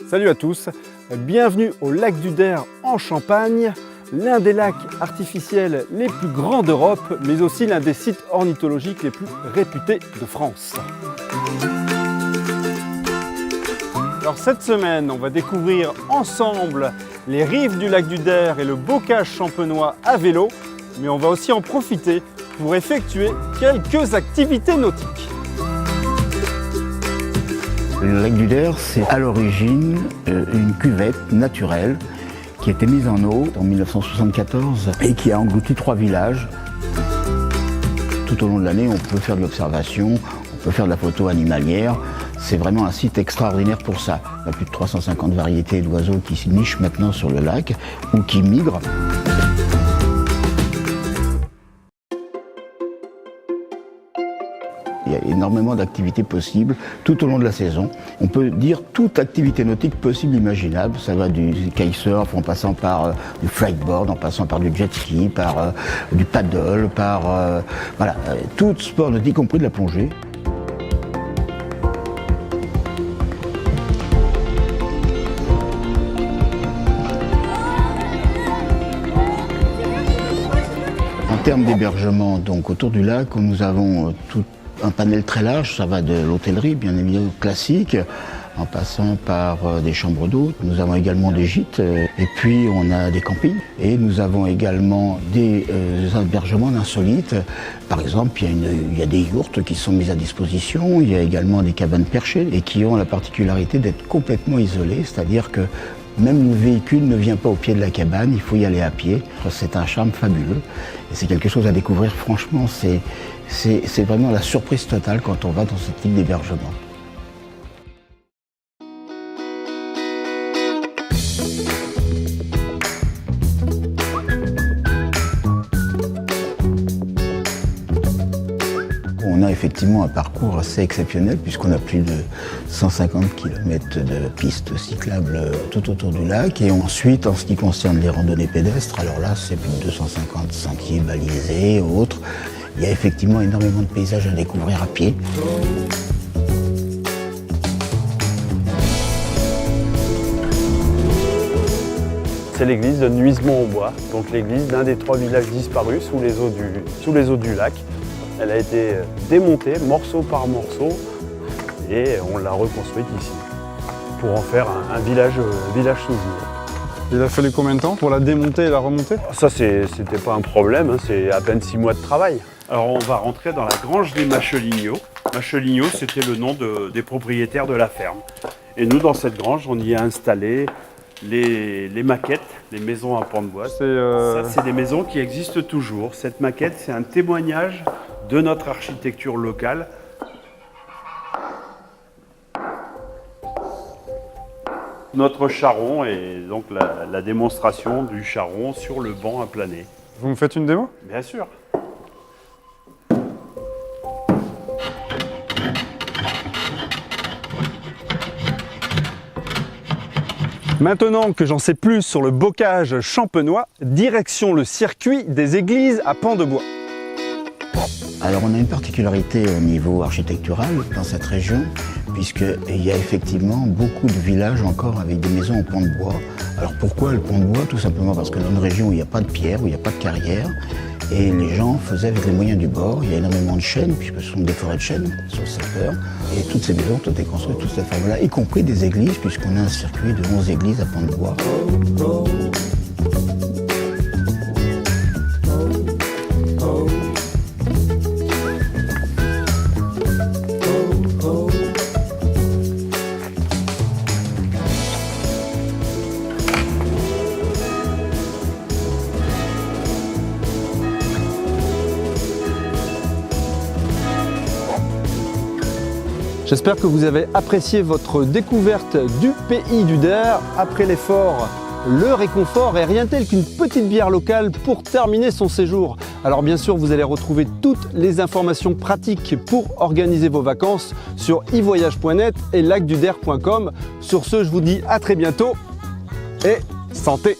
Salut à tous, bienvenue au lac du Der en Champagne, l'un des lacs artificiels les plus grands d'Europe, mais aussi l'un des sites ornithologiques les plus réputés de France. Alors cette semaine, on va découvrir ensemble les rives du lac du Der et le bocage champenois à vélo, mais on va aussi en profiter pour effectuer quelques activités nautiques. Le lac du Der, c'est à l'origine une cuvette naturelle qui a été mise en eau en 1974 et qui a englouti 3 villages. Tout au long de l'année, on peut faire de l'observation, on peut faire de la photo animalière. C'est vraiment un site extraordinaire pour ça. Il y a plus de 350 variétés d'oiseaux qui se nichent maintenant sur le lac ou qui migrent. Il y a énormément d'activités possibles tout au long de la saison. On peut dire toute activité nautique possible imaginable. Ça va du kitesurf en passant par du flightboard, en passant par du jet ski, par du paddle, par voilà, tout sport nautique, y compris de la plongée. En termes d'hébergement, donc autour du lac, nous avons tout un panel très large, ça va de l'hôtellerie, bien évidemment classique, en passant par des chambres d'hôtes. Nous avons également des gîtes, et puis on a des campings. Et nous avons également des hébergements insolites. Par exemple, il y a des yourtes qui sont mises à disposition, il y a également des cabanes perchées, et qui ont la particularité d'être complètement isolées, c'est-à-dire que même le véhicule ne vient pas au pied de la cabane, il faut y aller à pied. C'est un charme fabuleux et c'est quelque chose à découvrir. Franchement, c'est vraiment la surprise totale quand on va dans ce type d'hébergement. On a effectivement un parcours assez exceptionnel puisqu'on a plus de 150 km de pistes cyclables tout autour du lac. Et ensuite, en ce qui concerne les randonnées pédestres, alors là, c'est plus de 250 sentiers balisés, autres. Il y a effectivement énormément de paysages à découvrir à pied. C'est l'église de Nuisemont-au-Bois, donc l'église d'un des 3 villages disparus sous les eaux du lac. Elle a été démontée morceau par morceau et on l'a reconstruite ici pour en faire un village souvenir. Il a fallu combien de temps pour la démonter et la remonter? Ça, c'était pas un problème, hein, c'est à peine 6 mois de travail. Alors on va rentrer dans la grange des Macheligneaux. Macheligneaux, c'était le nom des propriétaires de la ferme. Et nous, dans cette grange, on y a installé les maquettes, les maisons à pans de bois. Ça, c'est des maisons qui existent toujours. Cette maquette, c'est un témoignage de notre architecture locale. Notre charron et donc la démonstration du charron sur le banc à planer. Vous me faites une démo? Bien sûr. Maintenant que j'en sais plus sur le bocage champenois, direction le circuit des églises à pans de bois. Alors on a une particularité au niveau architectural dans cette région, puisqu'il y a effectivement beaucoup de villages encore avec des maisons en pans de bois. Alors pourquoi le pans de bois? Tout simplement parce que dans une région où il n'y a pas de pierre, où il n'y a pas de carrière, et les gens faisaient avec les moyens du bord. Il y a énormément de chênes, puisque ce sont des forêts de chênes sur le secteur, et toutes ces maisons ont été construites de cette forme-là, y compris des églises, puisqu'on a un circuit de 11 églises à pans de bois. J'espère que vous avez apprécié votre découverte du pays du Der. Après l'effort, le réconfort et rien tel qu'une petite bière locale pour terminer son séjour. Alors bien sûr, vous allez retrouver toutes les informations pratiques pour organiser vos vacances sur ivoyage.net et lacduder.com. Sur ce, je vous dis à très bientôt et santé!